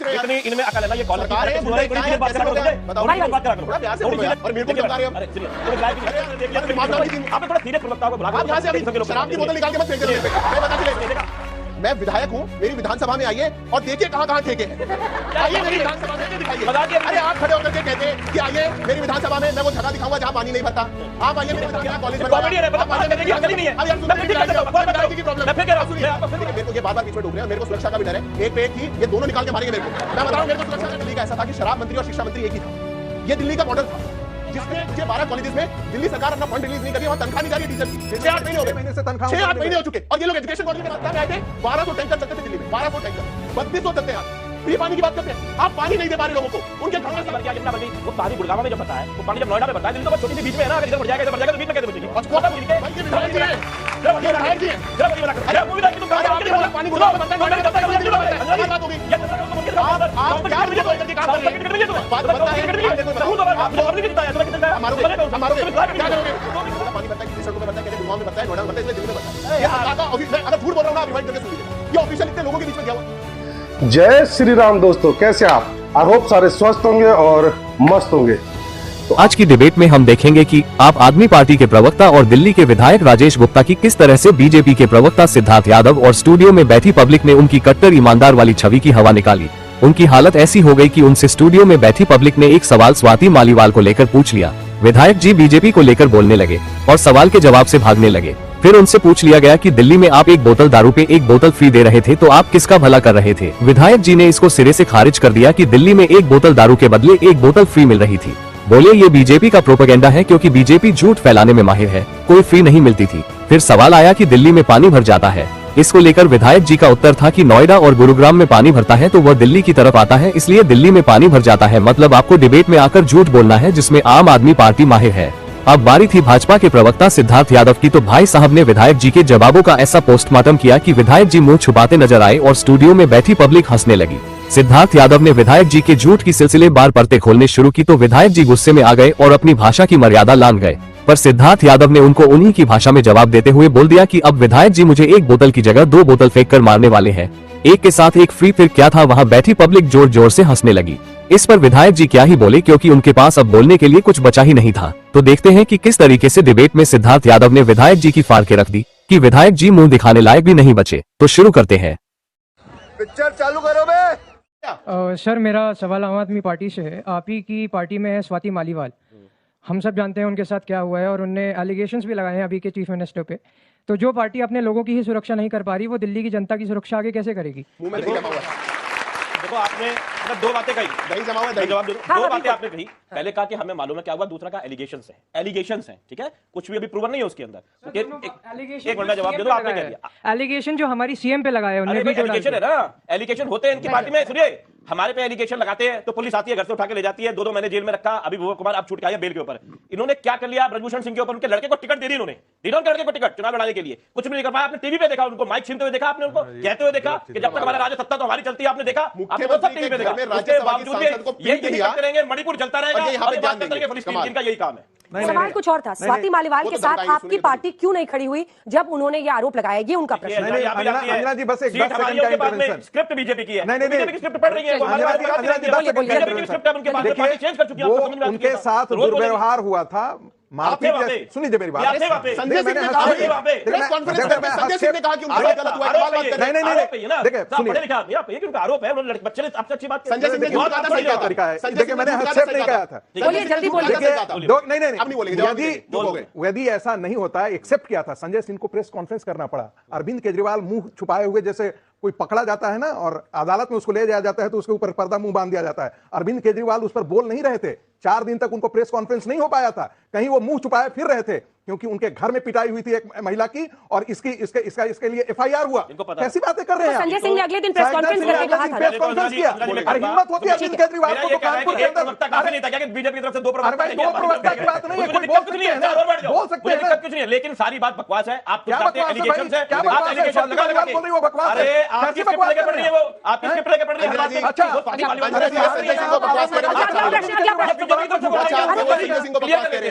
रहे हैं? इतनी इनमें अकल है ना, ये कॉल सरकार है, बात करा करो, बात करा करो। थोड़ा प्यार से बोलो यार, और मेरे को धमका रहे हो। अरे सुनिए, तो लाइव देख लिया, आपने थोड़ा सीरियस प्रवक्ता को बुला आप यहाँ से अभी शराब की बोतल निकाल के मत फेंक दे, मैं बता चले। मैं विधायक हूँ, मेरी विधानसभा में आइए और देखिए कहाँ ठेके हैं। आइए मेरी विधानसभा में दिखाइए। अरे आप खड़े होकर के कहते हैं कि आइए मेरी विधानसभा में, मैं वो जगह दिखाऊंगा जहाँ पानी नहीं भरता। आप आइए मेरे विधानसभा कॉलेज में, मेरे को ये बार-बार बीच में डूब रहे हैं, मेरे को सुरक्षा का भी डर है। एक पे एक थी, ये दोनों निकाल के मारेंगे मेरे को। मैं बता रहा हूँ, मेरे को सुरक्षा का दिल्ली का ऐसा था कि शराब मंत्री और शिक्षा मंत्री एक ही था। ये दिल्ली का मॉडल था जिसमें मुझे 12 कॉलेजेस में दिल्ली सरकार अपना फंड रिलीज नहीं करी, वहां तनख्वाह नहीं जा रही टीचर की। 6-8 महीने हो गए, 6-8 महीने हो चुके और ये लोग एजुकेशन कॉलेज में रास्ता में आए थे। 1200 टैंकर चलते थे दिल्ली में, 1200 टैंकर, 3200 चलते हैं। फ्री पानी की बात करते हैं, आप पानी नहीं दे पा रहे लोगों को। उनके घरों से क्या कितना बनी वो पानी गुड़गांव में जब बताया, वो पानी जब नोएडा में बताया, दिल्ली तो छोटी सी बीच में है ना, अगर इधर बढ़ जाएगा इधर बढ़ जाएगा तो बीच में कैसे बचेगी? और कोटा मिल गए, ये विधायक जी है, ये विधायक जी है। अरे वो विधायक तुम पानी गुड़गांव में बताया, नोएडा में बताया, ये बात होगी। आप क्या मुझे बोल करके काम कर रहे हैं? बात बताता है, पानी बताया, किसी सड़कों में बताया, कहते गुड़गांव में बताया, नोएडा में बताया, दिल्ली में बताया। ये सरकार का ऑफिस है, अगर झूठ बोल रहा हूं ना, रिवाइंड करके सुन लीजिए। ये ऑफिशियल इतने लोगों के बीच में गया हुआ। जय श्री राम दोस्तों, कैसे आप? आई होप सारे स्वस्थ होंगे और मस्त होंगे। तो आज की डिबेट में हम देखेंगे कि आप आदमी पार्टी के प्रवक्ता और दिल्ली के विधायक राजेश गुप्ता की किस तरह से बीजेपी के प्रवक्ता सिद्धार्थ यादव और स्टूडियो में बैठी पब्लिक ने उनकी कट्टर ईमानदार वाली छवि की हवा निकाली। उनकी हालत ऐसी हो गई कि उनसे स्टूडियो में बैठी पब्लिक ने एक सवाल स्वाति मालीवाल को लेकर पूछ लिया। विधायक जी बीजेपी को लेकर बोलने लगे और सवाल के जवाब से भागने लगे। फिर उनसे पूछ लिया गया कि दिल्ली में आप एक बोतल दारू पे एक बोतल फ्री दे रहे थे, तो आप किसका भला कर रहे थे? विधायक जी ने इसको सिरे से खारिज कर दिया कि दिल्ली में एक बोतल दारू के बदले एक बोतल फ्री मिल रही थी। बोले ये बीजेपी का प्रोपेगेंडा है, क्योंकि बीजेपी झूठ फैलाने में माहिर है, कोई फ्री नहीं मिलती थी। फिर सवाल आया कि दिल्ली में पानी भर जाता है। इसको लेकर विधायक जी का उत्तर था कि नोएडा और गुरुग्राम में पानी भरता है तो वह दिल्ली की तरफ आता है, इसलिए दिल्ली में पानी भर जाता है। मतलब आपको डिबेट में आकर झूठ बोलना है, जिसमें आम आदमी पार्टी माहिर है। अब बारी थी भाजपा के प्रवक्ता सिद्धार्थ यादव की, तो भाई साहब ने विधायक जी के जवाबों का ऐसा पोस्टमार्टम किया कि विधायक जी मुंह छुपाते नजर आए और स्टूडियो में बैठी पब्लिक हंसने लगी। सिद्धार्थ यादव ने विधायक जी के झूठ की सिलसिलेवार परतें खोलने शुरू की, तो विधायक जी गुस्से में आ गए और अपनी भाषा की मर्यादा लांघ गए। पर सिद्धार्थ यादव ने उनको उन्हीं की भाषा में जवाब देते हुए बोल दिया कि अब विधायक जी मुझे एक बोतल की जगह 2 बोतल फेंक कर मारने वाले हैं, एक के साथ एक फ्री। फिर क्या था, वहाँ बैठी पब्लिक जोर जोर से हंसने लगी। इस पर विधायक जी क्या ही बोले, क्योंकि उनके पास अब बोलने के लिए कुछ बचा ही नहीं था। तो देखते हैं कि किस तरीके से डिबेट में सिद्धार्थ यादव ने विधायक जी की फाड़ के रख दी कि विधायक जी मुंह दिखाने लायक भी नहीं बचे। तो शुरू करते हैं। पिक्चर चालू करो बे। सर मेरा सवाल आम आदमी पार्टी से है। आप ही की पार्टी में है स्वाति मालीवाल, हम सब जानते हैं उनके साथ क्या हुआ है और उनने एलिगेशंस भी लगाए हैं अभी के चीफ मिनिस्टर पे। तो जो पार्टी अपने लोगों की ही सुरक्षा नहीं कर पा रही, वो दिल्ली की जनता की सुरक्षा आगे कैसे करेगी? मुंह में दही जमा हुआ है। देखो आपने मतलब 2 बातें कही, दही जमा हुआ है, दही जवाब दे दो। 2 बातें आपने कही। पहले कहा कि हमें मालूम है क्या हुआ, दूसरा का एलिगेशंस है, ठीक है, कुछ भी अभी प्रूवन नहीं है उसके अंदर। एक मिनट जवाब दे दो, आपने कह दिया एलिगेशन जो हमारी सीएम पे लगाया है, उन्होंने भी एलिगेशन है ना, एलिगेशन होते हैं इनकी पार्टी में। सुनिए, हमारे पे एलिगेशन लगाते हैं तो पुलिस आती है, घर से उठा के ले जाती है। 2-2 महीने जेल में रखा, अभी विभा कुमार आप छूट के आए बेल के ऊपर। इन्होंने क्या कर लिया, ब्रजभूषण सिंह के ऊपर उनके लड़के को टिकट दे दी इन्होंने, लड़के को टिकट चुनाव लड़ाने के लिए, कुछ भी नहीं कर पाया। आपने टीवी पे देखा उनको माइक छीनते हुए देखा, आपने उनको कहते हुए देखा कि जब तक हमारा राज्य सत्ता तो हमारी चलती है, आपने देखा, आपने सब टीवी पे देखा। उसके बावजूद भी यही करेंगे, मणिपुर चलता रहेगा और बात करते रहेंगे फलिस्तीन, जिनका यही काम है। सवाल कुछ और था, स्वाति मालीवाल के साथ आपकी पार्टी क्यों नहीं खड़ी हुई जब उन्होंने ये आरोप लगाया? ये उनका प्रश्न है। अंजना जी बस एक 10 सेकंड का इंटरवेंशन। स्क्रिप्ट बीजेपी की है, नहीं बीजेपी की स्क्रिप्ट पढ़ रही है वो। उनके साथ दुर्व्यवहार हुआ था, मारपीट। सुन लीजिए मेरी बात। संजय सिंह ने कहा कि उनका गलत हुआ है। देखिए सुनिए, आरोप है बच्चे ने आपसे अच्छी बात। संजय सिंह ने बहुत ज्यादा सही तरीका है। देखिए मैंने हस्तक्षेप नहीं कहा था। बोलिए जल्दी बोलिए। नहीं, यदि ऐसा नहीं होता है, एक्सेप्ट किया था, संजय सिंह को प्रेस कॉन्फ्रेंस करना पड़ा। अरविंद केजरीवाल मुंह छुपाए हुए जैसे कोई पकड़ा जाता है ना और अदालत में उसको ले जाया जाता है तो उसके ऊपर पर्दा मुंह बांध दिया जाता है। अरविंद केजरीवाल उस पर बोल नहीं रहे थे, 4 दिन तक उनको प्रेस कॉन्फ्रेंस नहीं हो पाया था। कहीं वो मुंह छुपाए फिर रहे थे, क्योंकि उनके घर में पिटाई हुई थी एक महिला की और इसके लिए एफआईआर हुआ। कैसी बातें कर रहे हैं? संजय सिंह ने अगले दिन प्रेस कॉन्फ्रेंस करके कहा था, प्रेस कॉन्फ्रेंस किया। अरे हिम्मत होती है अरविंद केजरीवाल को कानपुर के अंदर बीजेपी की तरफ से 2 प्रवक्ता की बात नहीं है, कोई बोल सकते हैं कुछ नहीं है, लेकिन सारी बात बकवास है। आप क्या बकवास है? अरे आपकी स्क्रिप्ट लेके पढ़ रही है वो, आपकी स्क्रिप्ट लेके पढ़ रही है।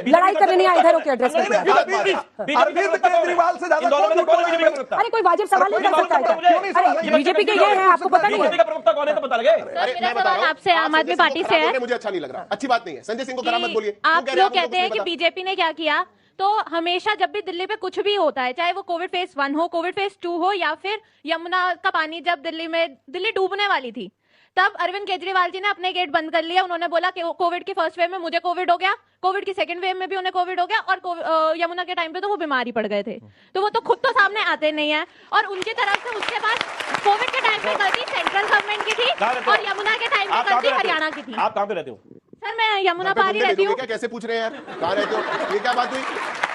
लड़ाई करने नहीं आए इधर, ओके एड्रेस अरविंद केजरीवाल से ज्यादा कौन झूठ बोला है? अरे कोई वाजिब सवाल नहीं कर सकता है क्यों नहीं सवाल? अरे बीजेपी के ये है, आपको पता नहीं है? बीजेपी का प्रवक्ता कौन है तो पता लगे। अरे मेरा मैं बता रहा सवाल हूं, आपसे आप आम संजय आदमी सिंह को पार्टी खराब से बोल है रहे हैं, मुझे अच्छा नहीं लग रहा, अच्छी बात नहीं है। संजय सिंह को खराब मत बोलिए। कि क्यों आप कह रहे हैं? लोग कहते हैं कि मुझे पता। बीजेपी ने क्या किया, तो हमेशा जब भी दिल्ली पे कुछ भी होता है, चाहे वो कोविड फेज 1 हो, कोविड फेज 2 हो, या फिर यमुना का पानी जब दिल्ली डूबने वाली थी, तब अरविंद केजरीवाल जी ने अपने गेट बंद कर लिया। उन्होंने बोला कि कोविड की फर्स्ट वेव में मुझे कोविड हो गया, कोविड की सेकंड वेव में भी उन्हें कोविड हो गया, और यमुना के टाइम पे तो वो बीमारी पड़ गए थे। तो वो तो खुद तो सामने आते नहीं है, और उनकी तरफ से उसके बाद कोविड के टाइम पे गलती सेंट्रल गवर्नमेंट की थी और यमुना के टाइम पे गलती हरियाणा की थी। आप कहां पे रहते हो? सर मैं यमुना घर पे पार ही घूमने रहती दे दोगे हूँ। क्या? कैसे पूछ रहे हैं यार, कहाँ रहते हो? ये क्या बात हुई?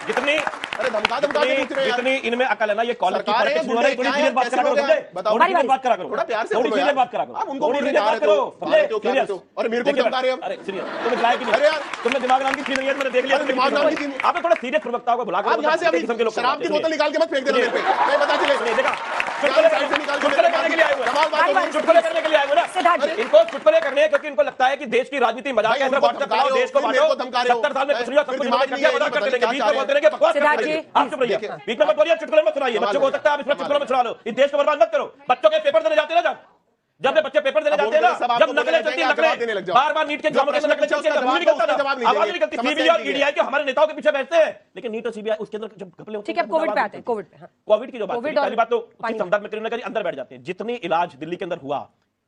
जितनी अरे धमका के पूछ रहे हैं यार। जितनी इनमें अकल है ना, ये कॉलर की सरकार है, पॉलिटिक्स हो रही है, थोड़ी क्या सीरियस है, बात कैसे करा करो। लोग हैं? बताओ। थोड़ी सीरियस बात करा करो, थोड़ा प्यार से थोड़ी बोलो सीरियस यार। बात करा करो। आप उनको थोड़ी बोल रहे सीरियस हैं, बात करो। कहाँ रहते हो, क्या रहते हो? अरे मेरे को भी देखिए, धमका रहे हो। अरे सीरियस तुम दिलाए कि नहीं? अरे यार। तुमने दिमाग नाम की चीज नहीं है, मैंने देख लिया। अरे दिमाग नाम की चीज नहीं। आपने थोड़ा सीरियस प्रवक्ताओं को बुला आप यहाँ से अभी शराब की बोतल निकाल के मत फेंक देना मेरे पे, मैं पता चले। देखा चुटकुले करने के लिए आए हुए हैं। चुटकुले करने के लिए आए हुए सिद्धार्थ ना। जी। इनको चुटकुले करने हैं क्योंकि इनको लगता है कि देश की राजनीति मजाक है, भाई, वोट उनको चलाओ, देश को धमका रहे हो, बांटो। धमका रहे हो। 70 साल में कुछ नहीं हुआ, सब फिर कुछ दिमाग इन्होंने नहीं है, मजाक करते पता रहेंगे, नहीं बीच क्या में बोलते रहेंगे, बकवास सिद्धार्थ करते जी, रहेंगे। आप चुप रहिए, देखिए। बीच में मत बोलिए, चुटकुले मत सुनाइए, बच्चों को हो सकता है आप इसमें चुटकुले मत सुना लो। इस देश को बर्बाद मत करो। बच्चों के पेपर देने जाते हैं ना, जब बच्चे पेपर देने जाते हैं ना, सब जब आपको नकलें बोलने चलती लगेंगे, आप जवाब देने लग नकलें जाओ। बार-बार नीट के एग्जाम में नकलें चलती है, जवाब नहीं निकलता उसका जवाब नहीं आवाज नहीं देंगे। निकलती। समस्या सीबीआई और यही है। ईडीआई के हमारे नेताओं के पीछे बैठते हैं, लेकिन नीट और सीबीआई उसके अंदर जब घपले होते ठीक है, कोविड पे आते हैं, कोविड पे, हाँ। कोविड की जो बात कोविड करी, और पहली बात तो पानी। संदर्भ में क्रिमिनल करी अंदर बैठ जाते हैं। जितनी इलाज दिल्ली के अंदर हुआ,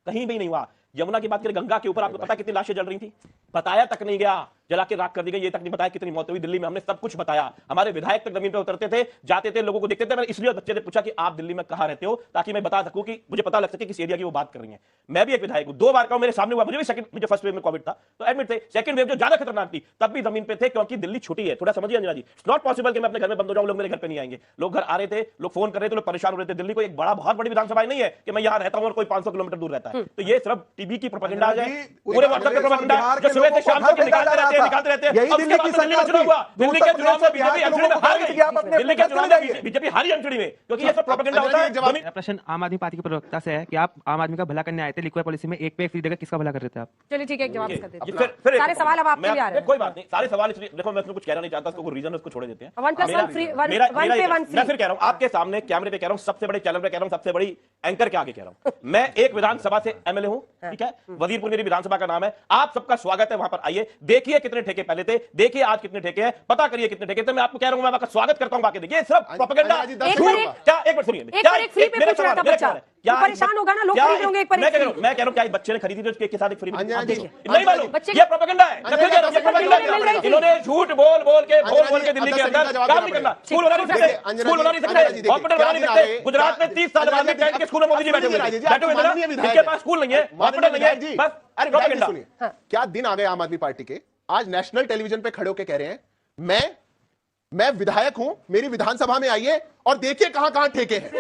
कहीं भी नहीं हुआ। यमुना की बात करें, गंगा के ऊपर आपको पता कितनी लाशें जल रही थी, बताया तक नहीं गया, जला के राख कर दी गई, ये तक नहीं बताया कितनी मौत हुई दिल्ली में। हमने सब कुछ बताया, हमारे विधायक तक जमीन पे उतरते थे, जाते थे, लोगों को देखते थे। मैंने इसलिए बच्चे ने पूछा कि आप दिल्ली में कहां रहते हो, ताकि मैं बता सकूं कि मुझे पता लग सके किस एरिया की वो बात कर रही है। मैं भी एक विधायक हूं, 2 बार का मेरे सामने हुआ, मुझे भी सेकंड, मुझे फर्स्ट वेव में कोविड था तो एडमिट थे, सेकंड वेव जो ज्यादा खतरनाक थी तब भी जमीन पे थे, क्योंकि दिल्ली छोटी है। थोड़ा समझिए अंजना जी, इट्स नॉट पॉसिबल कि मैं अपने घर में बंद हो जाऊं, लोग मेरे घर पे नहीं आएंगे। लोग घर आ रहे थे, लोग फोन कर रहे थे, लोग परेशान हो रहे थे। दिल्ली को एक बड़ा बहुत बड़ी विधानसभा नहीं है कि मैं यहां रहता हूं और कोई 500 किलोमीटर दूर रहता है। तो ये सिर्फ टीवी की प्रोपेगेंडा है, पूरे व्हाट्सएप पे प्रोपेगेंडा जो सुबह से शाम तक निकालते रहते हैं। यही दिल्ली की सरकार चुनाव हुआ, दिल्ली के चुनाव में बिहार बीजेपी के लोगों को हार कहा गई, कि आप अपने दिल्ली के अपने चुनाव चले में जाइए। बीजेपी हारी अंचड़ी में, क्योंकि ये सब प्रोपेगेंडा होता है। मेरा प्रश्न आम आदमी पार्टी के प्रवक्ता से है कि आप आम आदमी का भला करने आए थे, लिक्विड पॉलिसी में एक पे एक फ्री देकर किसका भला कर रहे थे आप? चलिए ठीक है, एक जवाब इसका दे दीजिए। फिर सारे सवाल अब आपके मैं- लिए आ रहे हैं। कोई बात नहीं, सारे सवाल इसलिए देखो, मैं उसमें कुछ कहना नहीं चाहता, उसको रीजन उसको छोड़ देते हैं। 1+1 free, one- मेरा- one मेरा पे ये- one free। मैं फिर कह रहा हूं आपके सामने कैमरे पे कह रहा हूं, सबसे बड़े चैनल पे कह रहा हूं, सबसे बड़ी एंकर के आगे कह रहा हूं। मैं एक विधानसभा से एमएलए हूं, ठीक है, वजीरपुर मेरी विधानसभा का नाम है। आप सबका स्वागत है, वहां पर आइए, देखिए कितने ठेके पहले थे, देखिए आज कितने ठेके हैं, पता करिए कितने ठेके थे। मैं आपको कह रहा हूं, मैं आपका स्वागत करता हूं, बाकी देखिए सिर्फ प्रोपेगेंडा। अंजना जी, 10 एक मिनट, क्या एक मिनट सुनिए, एक पर एक फ्री पे पूछ रहा था बच्चा। क्या वो परेशान होगा ना, लोग क्या- खरीद होंगे एक पर एक मैं कह रहा फ्री। हूं, मैं कह रहा हूं क्या इस बच्चे ने खरीदी थी उसके के साथ एक फ्री में? अंजना आप जी, देखिए। अंजना नहीं मालूम, बच्चे- ये प्रोपेगेंडा है। मैं फिर कह रहा हूं, ये प्रोपेगेंडा मिल रही है। थी। इन्होंने झूठ बोल बोल के अंजना बोल जी, के दिल्ली के 10 अंदर सेकंड का जवाब काम देना नहीं करना, पड़ेगा। स्कूल बना नहीं देखिए, सकते, अंजना स्कूल जी, बना नहीं अंजना जी, सकते, देखिए, हॉस्पिटल क्या बना नहीं दिन आ सकते। गए? गुजरात में 30 साल बाद में अंजना जी, के स्कूल में मोदी जी बैठे हुए राजे जी, हैं, बैठे हुए हैं ना, माननीय विधायक इनके पास स्कूल नहीं है, माननीय हॉस्पिटल नहीं विधायक है, जी, बस अरे विधायक जी प्रोपेगेंडा। सुनिए, क्या दिन आ गए आम आदमी पार्टी के, आज नेशनल टेलीविजन पे खड़े होकर कह रहे हैं मैं विधायक हूं, मेरी विधानसभा में आइए और देखिए कहां कहां ठेके हैं।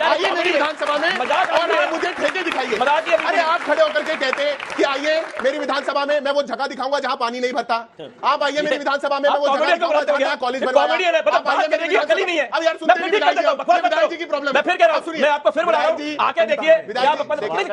आइए मेरी विधानसभा में मजाक और नहीं है। आप मुझे ठेके दिखाइए। मजाक ही है। अरे आप खड़े होकर के कहते हैं कि आइए मेरी विधानसभा में, मैं वो जगह दिखाऊंगा जहां पानी नहीं भरता। आप आइए मेरी विधानसभा में, मैं वो जगह दिखाऊंगा जहां कॉलेज बनवाया। कॉमेडियन है, आप आइए मेरी अकल ही नहीं है। अब यार सुनते नहीं विधायक जी, विधायक जी की प्रॉब्लम। मैं फिर कह रहा हूं, मैं आपको फिर बता रहा हूं, आके देखिए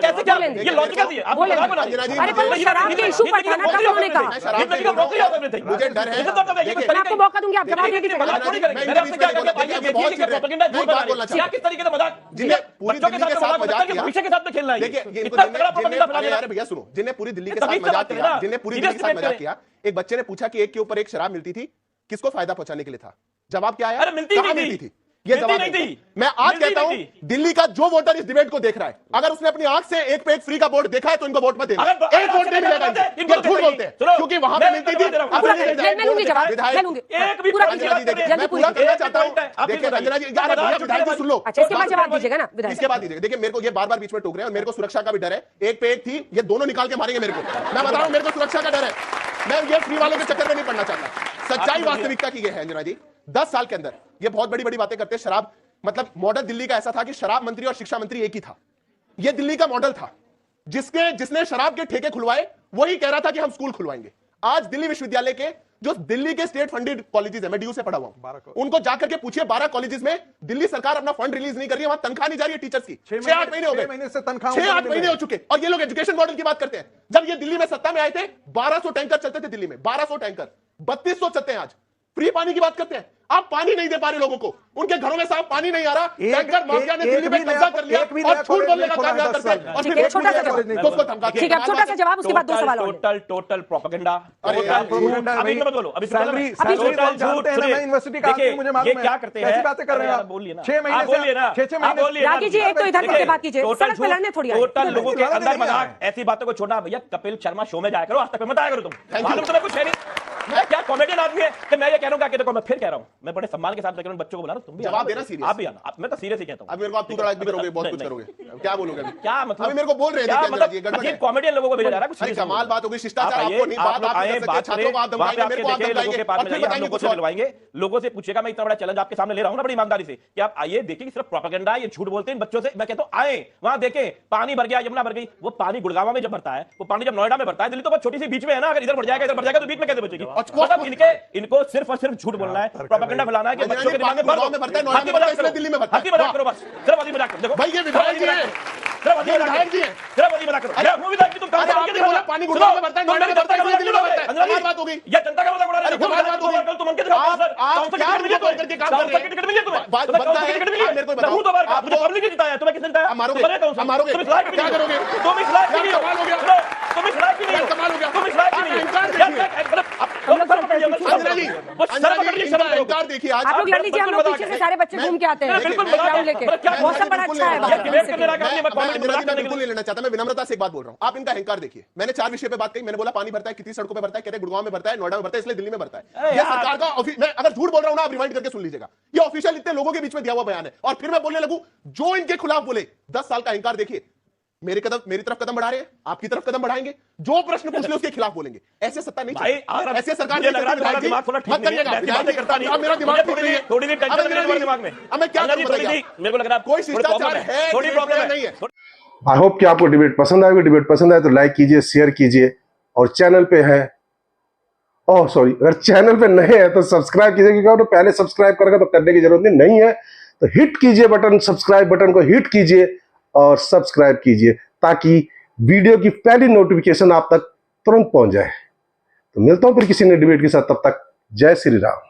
कैसे क्या ये लॉजिकल दिए आप बोलेंगे। मजाक बना रहे हैं। अरे पर वो शराब के इशू पर था ना, तब उन्होंने कहा। जिंदगी का मौका ही आता नहीं। मुझे डर है। मैं आपको मौका दूंगी, आप जवाब दे दीजिए। मजाक थोड़ी करेंगे। मैंने आपसे क्या कहा, प्रोपेगेंडा झूठ बना रहे हैं। क्या किस तरीके से मजाक, जिन्हें पूरी बच्चों के दिल्ली के साथ साथ मजाक मजाक करके किया। भविष्य के साथ में खेलना है। देखिए ये इतना तगड़ा प्रोपेगेंडा फैला जिन्हें दिया। अरे भैया सुनो, जिन्हें पूरी दिल्ली के तभी साथ से बात मजाक करें किया, ना। जिन्हें पूरी सीरियस दिल्ली के साथ डिबेट मजाक करें। किया, एक बच्चे ने पूछा कि एक के ऊपर एक शराब मिलती थी, किसको फायदा पहुंचाने के लिए था? जवाब क्या आया? अरे मिलती कहां नहीं मिलती थी। थी? ये मिलती जवाब नहीं नहीं थी। था। मैं आज मिलती कहता हूं, नहीं थी। दिल्ली का जो वोटर इस डिबेट को देख रहा है, अगर उसने अपनी आंख से एक पे एक फ्री का बोर्ड देखा है तो इनको वोट मत देना। अगर एक वोट नहीं मिलेगा इनको। ये झूठ बोलते हैं, क्योंकि वहां पे मिलती थी। मैं लूंगी जवाब, मैं लूंगी। एक भी पूरा अंजना जी देखिए, जल्दी मैं पूरा पूछिए। करना चाहता हूं। आप ही देखिए बताइए। अंजना जी, यार भैया विधायक जी सुन लो। अच्छा, इसके बाद जवाब दीजिएगा ना विधायक। इसके बाद दीजिएगा। देखिए मेरे को ये बार बार बीच में टोक रहे हैं और मेरे को सुरक्षा का भी डर है। एक पे एक थी, ये दोनों निकाल के मारेंगे मेरे को। मैं बता रहा हूं, मेरे को सुरक्षा का डर है। मैं ये फ्री वालों के चक्कर में नहीं पड़ना चाहता। सच्चाई वास्तविकता की ये है अंजना जी, 10 साल के अंदर ये बहुत बड़ी बड़ी बातें करते हैं। शराब मतलब मॉडल दिल्ली का ऐसा था कि शराब मंत्री और शिक्षा मंत्री एक ही था। ये दिल्ली का मॉडल था। जिसने शराब के ठेके खुलवाए वही कह रहा था कि हम स्कूल खुलवाएंगे। आज दिल्ली विश्वविद्यालय के जो दिल्ली के स्टेट फंडेड कॉलेजेस है, मैं डीयू से पढ़ा हुआ हूं, उनको जाकर के पूछिए 12 कॉलेजेस में दिल्ली सरकार अपना फंड रिलीज नहीं कर रही है, वहां तनख्वाह नहीं जा रही है टीचर्स की। 6-8 महीने हो गए, 6-8 महीने हो चुके और ये लोग एजुकेशन मॉडल की बात करते हैं। जब ये दिल्ली में सत्ता में आए थे 1200 टैंकर चलते थे दिल्ली में, 1200 टैंकर, 3200 चलते हैं आज। फ्री पानी की बात करते हैं, आप पानी नहीं दे पा रहे लोगों को, उनके घरों में साफ पानी नहीं आ रहा, टैंकर माफिया ने दिल्ली में कब्जा कर लिया और झूठ बोलने का काम यहाँ करते हैं और फिर एक छोटा सा जवाब, तो उसको धमका के ठीक है, छोटा सा जवाब, उसके बाद दो सवाल और। Total propaganda. अरे यार, अभी मत बोलो, अभी सैलरी जानते हैं ना, मैं यूनिवर्सिटी का आदमी, मुझे मालूम है क्या करते हैं, कैसी बातें कर रहे हैं आप? बोलिए ना, 6 महीने बोलिए ना, 6 महीने रागी जी, एक तो इधर करके बात कीजिए, सड़क पे लड़ने थोड़ी आए। टोटल लोगों के अंदर मजाक, ऐसी बातों को छोड़ना। भैया कपिल शर्मा शो में जाया करो, आज तक मत आया करो तुम, मालूम तुम्हें कुछ है नहीं। मैं क्या कॉमेडियन आदमी है कि मैं ये कह रहा हूँ, देखो मैं फिर कह रहा हूँ, मैं बड़े सम्मान के साथ लेकर बच्चों को बुला रहा हूँ, तुम भी जवाब देना सीरियस, आप भी आना, मैं तो सीरियस ही कहता हूँ। अब मेरे को आप तू तड़ाक भी करोगे, बहुत कुछ करोगे, क्या बोलोगे अभी? क्या मतलब, अभी मेरे को बोल रहे हैं क्या मतलब कॉमेडियन लोगों को भेजा जा रहा है, कुछ कमाल बात हो गई, शिष्टाचार आपको नहीं, बात आप कर सकते, छात्रों को आप धमकाएंगे, मेरे को आप धमकाएंगे और फिर बताएंगे कुछ और। दिलवाएंगे लोगों से, पूछेगा, मैं इतना बड़ा चैलेंज आपके सामने ले रहा हूं ना बड़ी ईमानदारी से, कि आप आइए देखिए कि सिर्फ प्रोपेगेंडा है, ये झूठ बोलते हैं इन बच्चों से। मैं कहता हूं आए वहां देखें, पानी भर गया, यमुना भर गई, वो पानी गुड़गांव में जब भरता है, वो पानी जब नोएडा में भरता है, दिल्ली तो बहुत छोटी सी बीच में है ना, अगर इधर भर जाएगा इधर भर जाएगा तो बीच में कैसे बचेगी? मतलब इनको सिर्फ और सिर्फ झूठ बोलना है, प्रोपेगेंडा फैलाना है कि बच्चों के दिमाग में भर दो, भरता है, नोएडा में भरता है, इसलिए दिल्ली में भरता है। हंसी मजाक करो बस, सिर्फ हंसी मजाक करो। देखो भाई ये विधायक जी हैं, विधायक जी हैं, सिर्फ हंसी मजाक करो। क्या वो विधायक की तुम कहां से आपने बोला पानी गुड़गांव में भरता है, नोएडा में भरता है, इसलिए दिल्ली में भरता है, कमाल बात हो गई। ये जनता का मजाक उड़ा रहे हो, कमाल बात हो गई। तुम उनके दिमाग में आप क्या बोल करके काम कर रहे हैं? टिकट मिली तुम्हें, बात बनता है, मेरे को बताओ, आपने पब्लिक ने जिताया, तुम्हें किसने जिताया? मारोगे, मारोगे, तुम इस लायक क्या करोगे? तुम इस लायक नहीं हो, कमाल हो गया, तुम इस लायक नहीं हो, कमाल हो गया, तुम इस लायक नहीं हो। अंजना जी, अंकार देखिए, आज आप लोग लड़ लीजिए, हम लोग पीछे से सारे बच्चे घूम के आते हैं ग्राउंड लेके, मौसम बड़ा अच्छा है बाहर। मैं बिल्कुल नहीं लेना चाहता, मैं विनम्रता से एक बात बोल रहा हूं, आप इनका अहंकार देखिए। मैंने 4 विषय पे बात कही, मैंने बोला पानी भरता है, कितनी सड़कों पे भरता है, कहते गुड़गांव में भरता है, नोएडा में भरता है, इसलिए दिल्ली में भरता है। ये सरकार का मैं अगर झूठ बोल रहा हूं ना, आप रिमाइंड करके सुन लीजिएगा, ये ऑफिशियल इतने लोगों के बीच में दिया हुआ बयान है, और फिर मैं बोलने लगूं जो इनके खिलाफ बोले। 10 साल का अहंकार देखिए, मेरी तरफ कदम बढ़ा रहे हैं, आपकी तरफ कदम बढ़ाएंगे, जो प्रश्न पूछ ले उसके खिलाफ बोलेंगे। ऐसे सत्ता नहीं भाई, ऐसे सरकार मुझे लग रहा है तुम्हारा दिमाग थोड़ा ठीक नहीं है, ऐसी बातें करता नहीं, मेरा दिमाग थोड़ी देर टेंशन है मेरे दिमाग में। अब मैं क्या करूं बताइए? मेरे को लग रहा है कोई शिष्टाचार है, थोड़ी प्रॉब्लम नहीं है। आई होप कि आपको डिबेट पसंद आएगी। डिबेट पसंद आए तो लाइक कीजिए, शेयर कीजिए, और चैनल पे है अगर चैनल पे नए हैं तो सब्सक्राइब कीजिए, क्योंकि आपने पहले सब्सक्राइब करेगा तो करने की जरूरत नहीं है, तो हिट कीजिए बटन, सब्सक्राइब बटन को हिट कीजिए और सब्सक्राइब कीजिए, ताकि वीडियो की पहली नोटिफिकेशन आप तक तुरंत पहुंच जाए। तो मिलता हूं फिर किसी नए डिबेट के साथ, तब तक जय श्री राम।